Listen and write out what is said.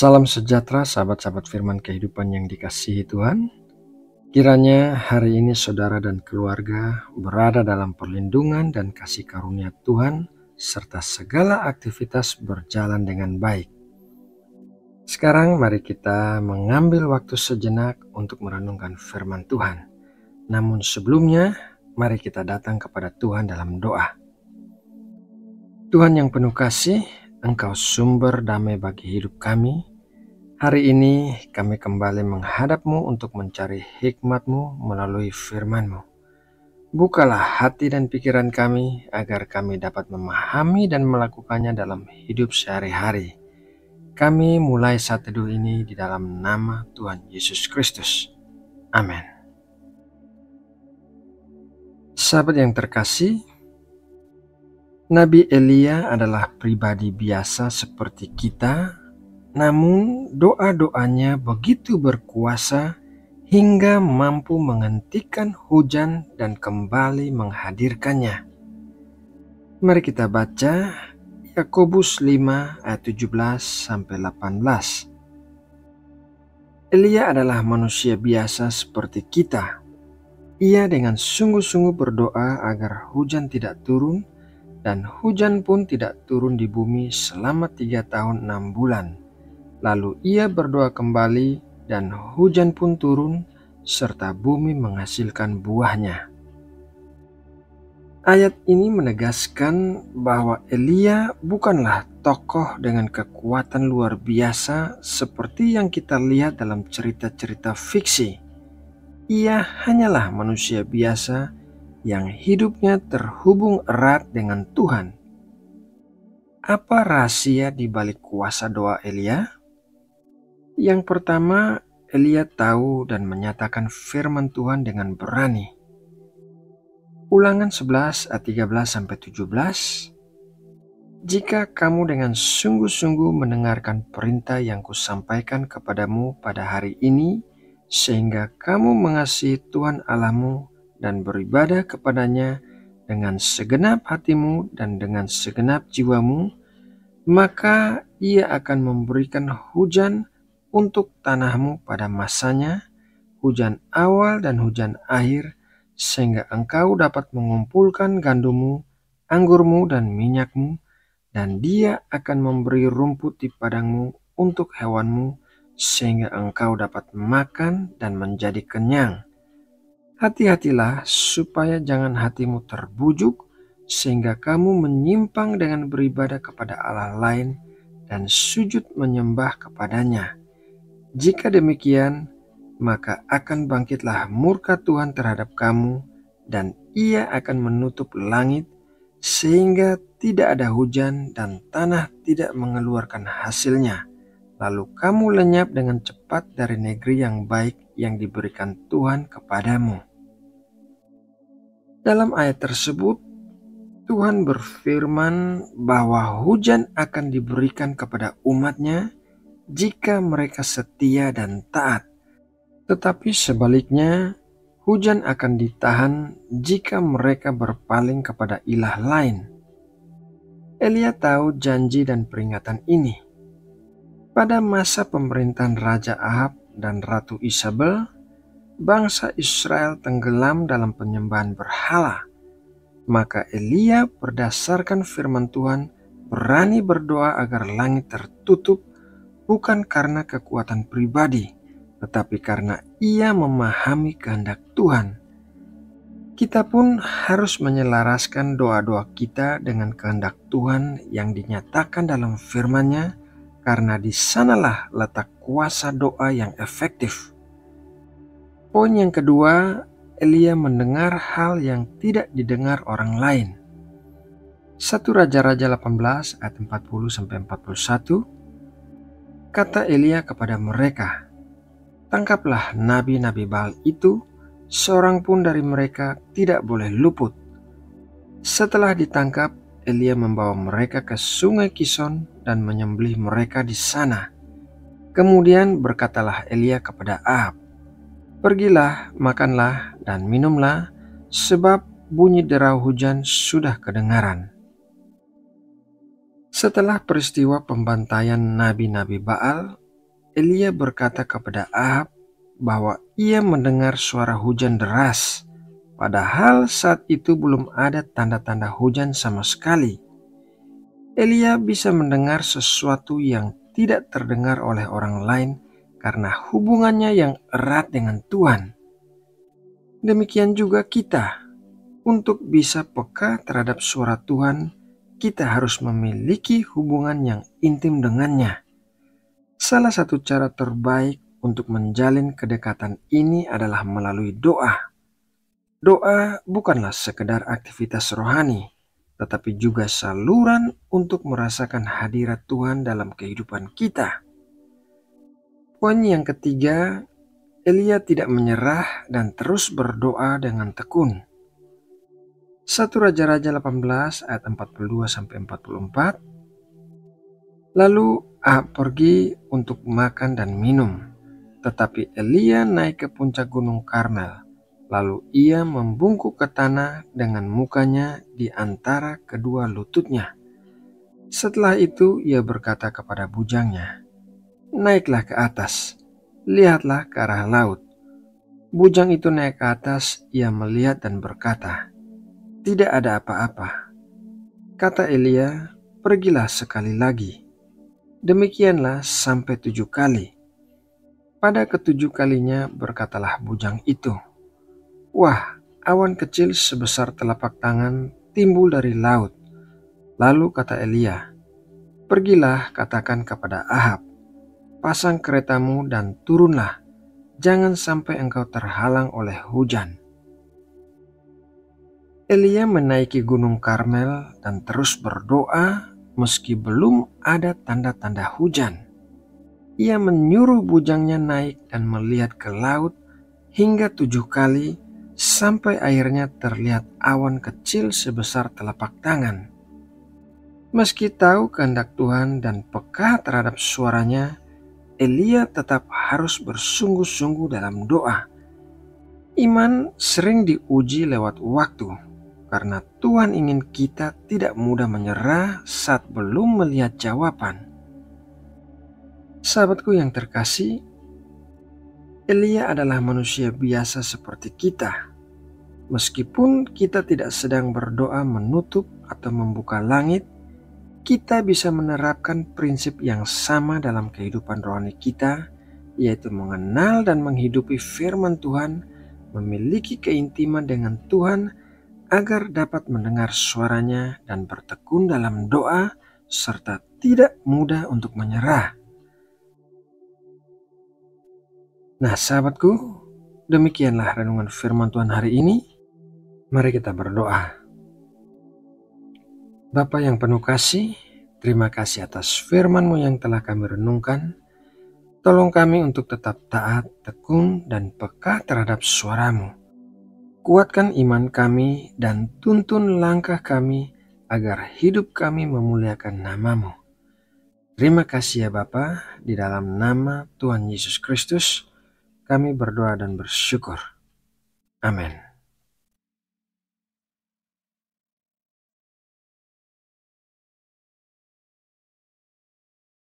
Salam sejahtera sahabat-sahabat firman kehidupan yang dikasihi Tuhan. Kiranya hari ini saudara dan keluarga berada dalam perlindungan dan kasih karunia Tuhan, serta segala aktivitas berjalan dengan baik. Sekarang mari kita mengambil waktu sejenak untuk merenungkan firman Tuhan. Namun sebelumnya, mari kita datang kepada Tuhan dalam doa. Tuhan yang penuh kasih, Engkau sumber damai bagi hidup kami. Hari ini kami kembali menghadap-Mu untuk mencari hikmat-Mu melalui firman-Mu. Bukalah hati dan pikiran kami agar kami dapat memahami dan melakukannya dalam hidup sehari-hari. Kami mulai saat teduh ini di dalam nama Tuhan Yesus Kristus. Amin. Sahabat yang terkasih, Nabi Elia adalah pribadi biasa seperti kita, namun doa-doanya begitu berkuasa hingga mampu menghentikan hujan dan kembali menghadirkannya. Mari kita baca Yakobus 5 ayat 17-18. Elia adalah manusia biasa seperti kita. Ia dengan sungguh-sungguh berdoa agar hujan tidak turun, dan hujan pun tidak turun di bumi selama 3 tahun 6 bulan. Lalu ia berdoa kembali dan hujan pun turun serta bumi menghasilkan buahnya. Ayat ini menegaskan bahwa Elia bukanlah tokoh dengan kekuatan luar biasa seperti yang kita lihat dalam cerita-cerita fiksi. Ia hanyalah manusia biasa yang hidupnya terhubung erat dengan Tuhan. Apa rahasia di balik kuasa doa Elia? Yang pertama, Elia tahu dan menyatakan firman Tuhan dengan berani. Ulangan 11 ayat 13-17. Jika kamu dengan sungguh-sungguh mendengarkan perintah yang kusampaikan kepadamu pada hari ini, sehingga kamu mengasihi Tuhan Allahmu dan beribadah kepadanya dengan segenap hatimu dan dengan segenap jiwamu, maka ia akan memberikan hujan untuk tanahmu pada masanya, hujan awal dan hujan akhir, sehingga engkau dapat mengumpulkan gandummu, anggurmu dan minyakmu, dan dia akan memberi rumput di padangmu untuk hewanmu, sehingga engkau dapat makan dan menjadi kenyang. Hati-hatilah supaya jangan hatimu terbujuk sehingga kamu menyimpang dengan beribadah kepada Allah lain dan sujud menyembah kepadanya. Jika demikian, maka akan bangkitlah murka Tuhan terhadap kamu dan ia akan menutup langit sehingga tidak ada hujan dan tanah tidak mengeluarkan hasilnya. Lalu kamu lenyap dengan cepat dari negeri yang baik yang diberikan Tuhan kepadamu. Dalam ayat tersebut, Tuhan berfirman bahwa hujan akan diberikan kepada umatnya jika mereka setia dan taat. Tetapi sebaliknya, hujan akan ditahan jika mereka berpaling kepada ilah lain. Elia tahu janji dan peringatan ini. Pada masa pemerintahan Raja Ahab dan Ratu Isabel, bangsa Israel tenggelam dalam penyembahan berhala. Maka Elia berdasarkan firman Tuhan berani berdoa agar langit tertutup, bukan karena kekuatan pribadi, tetapi karena ia memahami kehendak Tuhan. Kita pun harus menyelaraskan doa-doa kita dengan kehendak Tuhan yang dinyatakan dalam firman-Nya, karena di sanalah letak kuasa doa yang efektif. Poin yang kedua, Elia mendengar hal yang tidak didengar orang lain. 1 Raja-Raja 18 ayat 40-41. Kata Elia kepada mereka, "Tangkaplah nabi-nabi Baal itu, seorang pun dari mereka tidak boleh luput." Setelah ditangkap, Elia membawa mereka ke sungai Kison dan menyembelih mereka di sana. Kemudian berkatalah Elia kepada Ahab, "Pergilah, makanlah, dan minumlah, sebab bunyi derau hujan sudah kedengaran." Setelah peristiwa pembantaian nabi-nabi Baal, Elia berkata kepada Ahab bahwa ia mendengar suara hujan deras, padahal saat itu belum ada tanda-tanda hujan sama sekali. Elia bisa mendengar sesuatu yang tidak terdengar oleh orang lain karena hubungannya yang erat dengan Tuhan. Demikian juga kita, untuk bisa peka terhadap suara Tuhan, kita harus memiliki hubungan yang intim dengannya. Salah satu cara terbaik untuk menjalin kedekatan ini adalah melalui doa. Doa bukanlah sekedar aktivitas rohani, tetapi juga saluran untuk merasakan hadirat Tuhan dalam kehidupan kita. Poin yang ketiga, Elia tidak menyerah dan terus berdoa dengan tekun. 1 Raja-Raja 18 ayat 42-44. Lalu Ahab pergi untuk makan dan minum, tetapi Elia naik ke puncak gunung Karmel. Lalu ia membungkuk ke tanah dengan mukanya di antara kedua lututnya. Setelah itu ia berkata kepada bujangnya, "Naiklah ke atas, lihatlah ke arah laut." Bujang itu naik ke atas, ia melihat dan berkata, "Tidak ada apa-apa." Kata Elia, "Pergilah sekali lagi." Demikianlah sampai 7 kali. Pada ketujuh kalinya berkatalah bujang itu, "Wah, awan kecil sebesar telapak tangan timbul dari laut." Lalu kata Elia, "Pergilah katakan kepada Ahab, pasang keretamu dan turunlah, jangan sampai engkau terhalang oleh hujan." Elia menaiki gunung Karmel dan terus berdoa meski belum ada tanda-tanda hujan. Ia menyuruh bujangnya naik dan melihat ke laut hingga 7 kali sampai akhirnya terlihat awan kecil sebesar telapak tangan. Meski tahu kehendak Tuhan dan peka terhadap suaranya, Elia tetap harus bersungguh-sungguh dalam doa. Iman sering diuji lewat waktu, karena Tuhan ingin kita tidak mudah menyerah saat belum melihat jawaban. Sahabatku yang terkasih, Elia adalah manusia biasa seperti kita. Meskipun kita tidak sedang berdoa menutup atau membuka langit, kita bisa menerapkan prinsip yang sama dalam kehidupan rohani kita, yaitu mengenal dan menghidupi firman Tuhan, memiliki keintiman dengan Tuhan agar dapat mendengar suaranya dan bertekun dalam doa, serta tidak mudah untuk menyerah. Nah sahabatku, demikianlah renungan firman Tuhan hari ini. Mari kita berdoa. Bapa yang penuh kasih, terima kasih atas firman-Mu yang telah kami renungkan. Tolong kami untuk tetap taat, tekun, dan peka terhadap suara-Mu. Kuatkan iman kami dan tuntun langkah kami agar hidup kami memuliakan nama-Mu. Terima kasih ya Bapa, di dalam nama Tuhan Yesus Kristus kami berdoa dan bersyukur. Amin.